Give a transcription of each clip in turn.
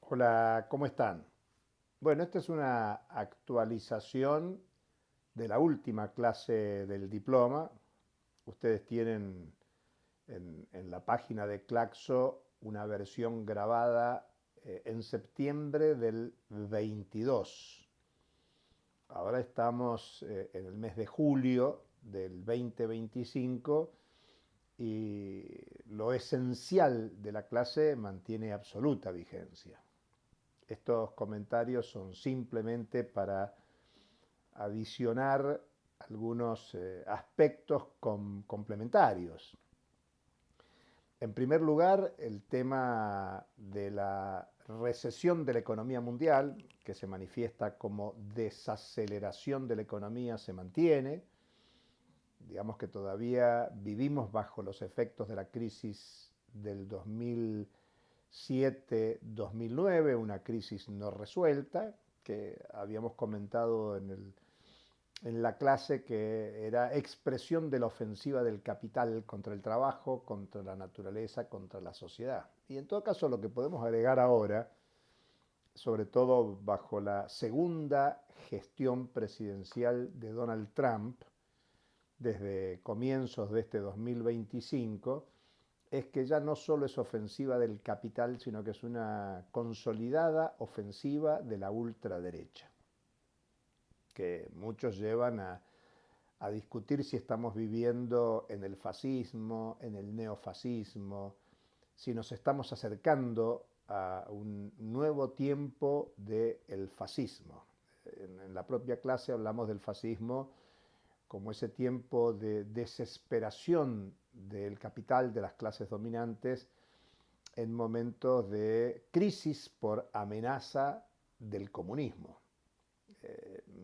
Hola, ¿cómo están? Bueno, esta es una actualización de la última clase del diploma. Ustedes tienen en la página de Claxo una versión grabada en septiembre del 22. Ahora estamos en el mes de julio del 2025 y lo esencial de la clase mantiene absoluta vigencia. Estos comentarios son simplemente para adicionar algunos aspectos complementarios. En primer lugar, el tema de la recesión de la economía mundial, que se manifiesta como desaceleración de la economía, se mantiene. Digamos que todavía vivimos bajo los efectos de la crisis del 2007-2009, una crisis no resuelta, que habíamos comentado en la clase que era expresión de la ofensiva del capital contra el trabajo, contra la naturaleza, contra la sociedad. Y en todo caso lo que podemos agregar ahora, sobre todo bajo la segunda gestión presidencial de Donald Trump, desde comienzos de este 2025, es que ya no solo es ofensiva del capital, sino que es una consolidada ofensiva de la ultraderecha, que muchos llevan a discutir si estamos viviendo en el fascismo, en el neofascismo, si nos estamos acercando a un nuevo tiempo del fascismo. En la propia clase hablamos del fascismo como ese tiempo de desesperación del capital, de las clases dominantes, en momentos de crisis por amenaza del comunismo.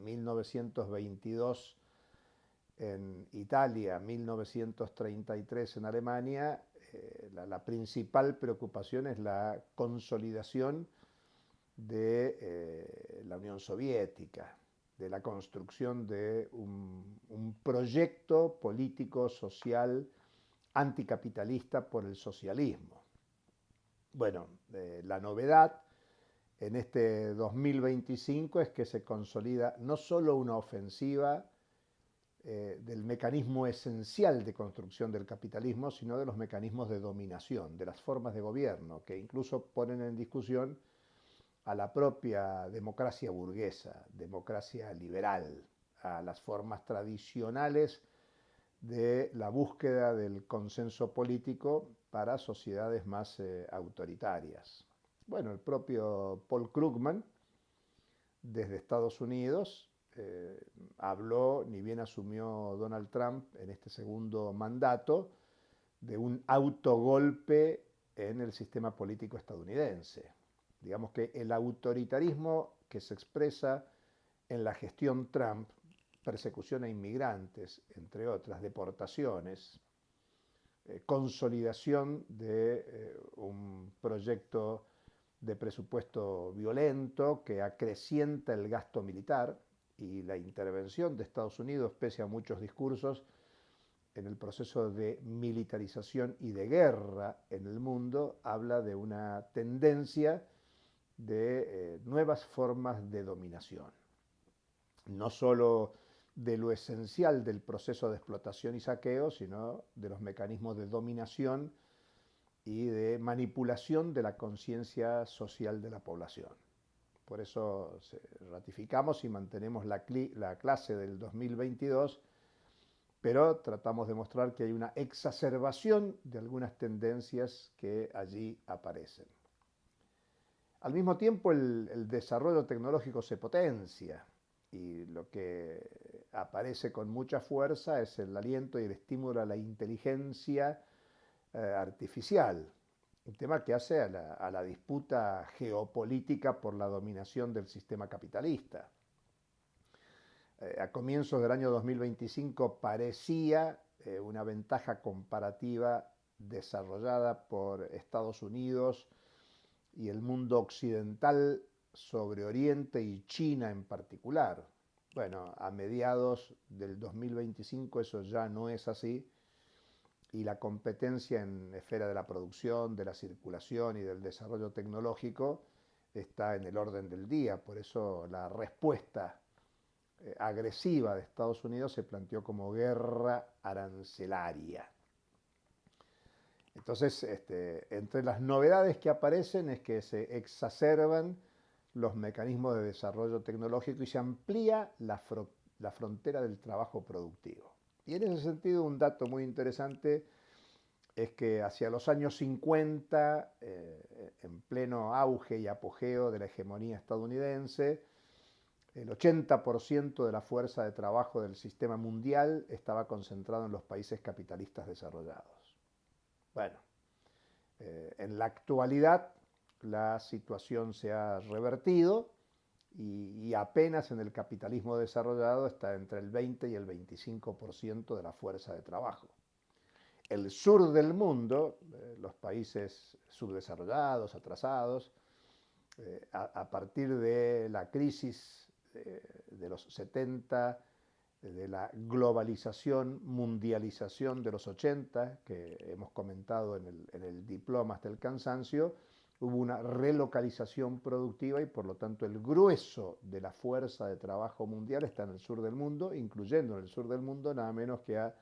1922 en Italia, 1933 en Alemania, la principal preocupación es la consolidación de la Unión Soviética, de la construcción de un proyecto político, social, anticapitalista por el socialismo. Bueno, la novedad en este 2025 es que se consolida no solo una ofensiva del mecanismo esencial de construcción del capitalismo, sino de los mecanismos de dominación, de las formas de gobierno, que incluso ponen en discusión a la propia democracia burguesa, democracia liberal, a las formas tradicionales de la búsqueda del consenso político para sociedades más autoritarias. Bueno, el propio Paul Krugman, desde Estados Unidos, habló, ni bien asumió Donald Trump en este segundo mandato, de un autogolpe en el sistema político estadounidense. Digamos que el autoritarismo que se expresa en la gestión Trump, persecución a inmigrantes, entre otras, deportaciones, consolidación de un proyecto de presupuesto violento que acrecienta el gasto militar y la intervención de Estados Unidos, pese a muchos discursos, en el proceso de militarización y de guerra en el mundo, habla de una tendencia de nuevas formas de dominación. No solo de lo esencial del proceso de explotación y saqueo, sino de los mecanismos de dominación y de manipulación de la conciencia social de la población. Por eso ratificamos y mantenemos la clase del 2022, pero tratamos de mostrar que hay una exacerbación de algunas tendencias que allí aparecen. Al mismo tiempo, el desarrollo tecnológico se potencia y lo que aparece con mucha fuerza es el aliento y el estímulo a la inteligencia artificial, un tema que hace a la disputa geopolítica por la dominación del sistema capitalista. A comienzos del año 2025 parecía una ventaja comparativa desarrollada por Estados Unidos y el mundo occidental sobre Oriente y China en particular. Bueno, a mediados del 2025 eso ya no es así y la competencia en esfera de la producción, de la circulación y del desarrollo tecnológico está en el orden del día. Por eso la respuesta agresiva de Estados Unidos se planteó como guerra arancelaria. Entonces, entre las novedades que aparecen es que se exacerban los mecanismos de desarrollo tecnológico y se amplía la frontera del trabajo productivo. Y en ese sentido, un dato muy interesante es que hacia los años 50, en pleno auge y apogeo de la hegemonía estadounidense, el 80% de la fuerza de trabajo del sistema mundial estaba concentrado en los países capitalistas desarrollados. Bueno, en la actualidad la situación se ha revertido y apenas en el capitalismo desarrollado está entre el 20 y el 25% de la fuerza de trabajo. El sur del mundo, los países subdesarrollados, atrasados, a partir de la crisis de los 70, de la globalización, mundialización de los 80, que hemos comentado en el diploma hasta el cansancio, hubo una relocalización productiva y por lo tanto el grueso de la fuerza de trabajo mundial está en el sur del mundo, incluyendo en el sur del mundo nada menos que a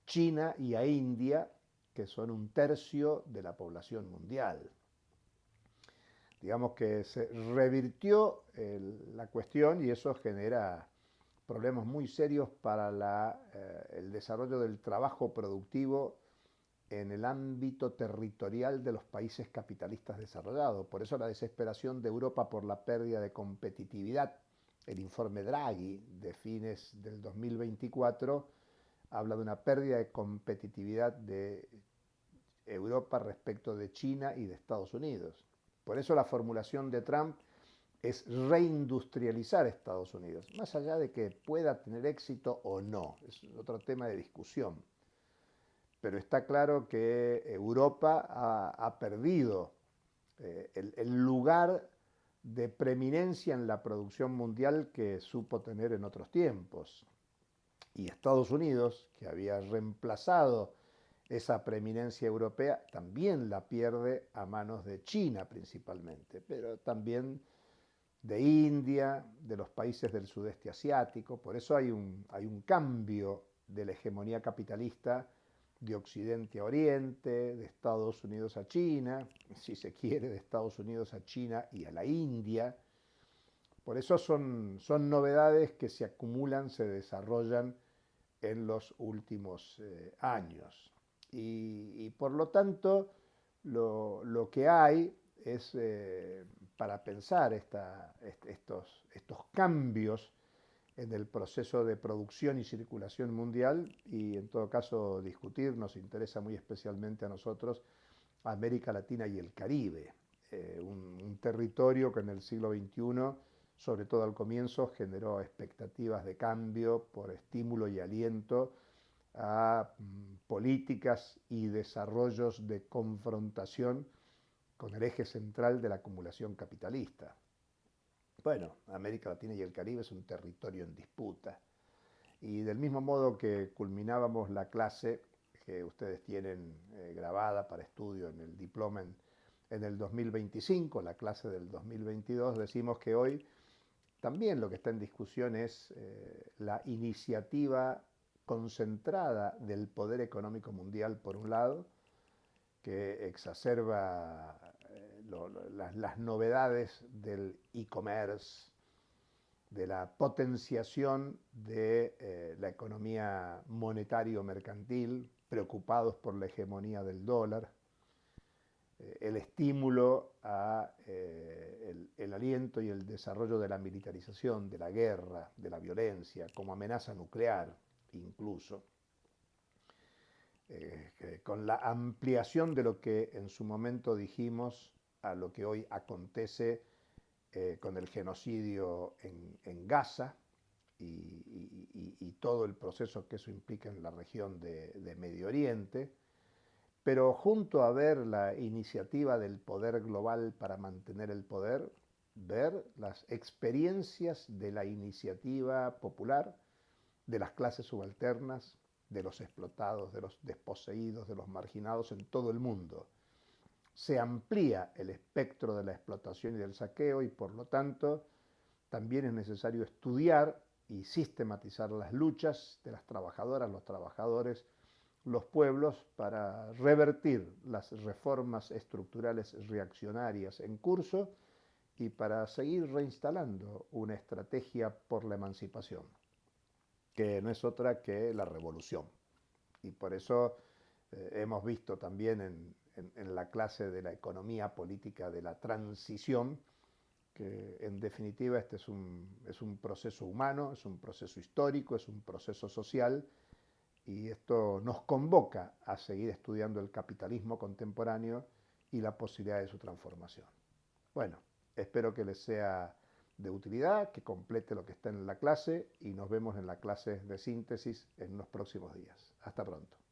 China y a India, que son 1/3 de la población mundial. Digamos que se revirtió la cuestión y eso genera problemas muy serios para el desarrollo del trabajo productivo en el ámbito territorial de los países capitalistas desarrollados. Por eso la desesperación de Europa por la pérdida de competitividad. El informe Draghi de fines del 2024 habla de una pérdida de competitividad de Europa respecto de China y de Estados Unidos. Por eso la formulación de Trump es reindustrializar Estados Unidos, más allá de que pueda tener éxito o no, es otro tema de discusión. Pero está claro que Europa ha perdido el lugar de preeminencia en la producción mundial que supo tener en otros tiempos. Y Estados Unidos, que había reemplazado esa preeminencia europea, también la pierde a manos de China principalmente, pero también de India, de los países del sudeste asiático. Por eso hay un cambio de la hegemonía capitalista de Occidente a Oriente, de Estados Unidos a China, si se quiere, de Estados Unidos a China y a la India. Por eso son novedades que se acumulan, se desarrollan en los últimos años. Y por lo tanto, lo que hay es para pensar estos cambios en el proceso de producción y circulación mundial y en todo caso discutir, nos interesa muy especialmente a nosotros América Latina y el Caribe, un territorio que en el siglo XXI, sobre todo al comienzo, generó expectativas de cambio por estímulo y aliento a políticas y desarrollos de confrontación con el eje central de la acumulación capitalista. Bueno, América Latina y el Caribe es un territorio en disputa. Y del mismo modo que culminábamos la clase que ustedes tienen grabada para estudio en el diploma en el 2025, la clase del 2022, decimos que hoy también lo que está en discusión es la iniciativa concentrada del poder económico mundial, por un lado, que exacerba las novedades del e-commerce, de la potenciación de la economía monetario-mercantil, preocupados por la hegemonía del dólar, el estímulo a el aliento y el desarrollo de la militarización, de la guerra, de la violencia, como amenaza nuclear incluso, con la ampliación de lo que en su momento dijimos a lo que hoy acontece con el genocidio en Gaza y todo el proceso que eso implica en la región de Medio Oriente, pero junto a ver la iniciativa del poder global para mantener el poder, ver las experiencias de la iniciativa popular, de las clases subalternas, de los explotados, de los desposeídos, de los marginados en todo el mundo. se amplía el espectro de la explotación y del saqueo y por lo tanto también es necesario estudiar y sistematizar las luchas de las trabajadoras, los trabajadores, los pueblos para revertir las reformas estructurales reaccionarias en curso y para seguir reinstalando una estrategia por la emancipación, que no es otra que la revolución. Y por eso hemos visto también en la clase de la economía política de la transición, que en definitiva este es un proceso humano, es un proceso histórico, es un proceso social, y esto nos convoca a seguir estudiando el capitalismo contemporáneo y la posibilidad de su transformación. Bueno, espero que les sea de utilidad, que complete lo que está en la clase y nos vemos en la clase de síntesis en los próximos días. Hasta pronto.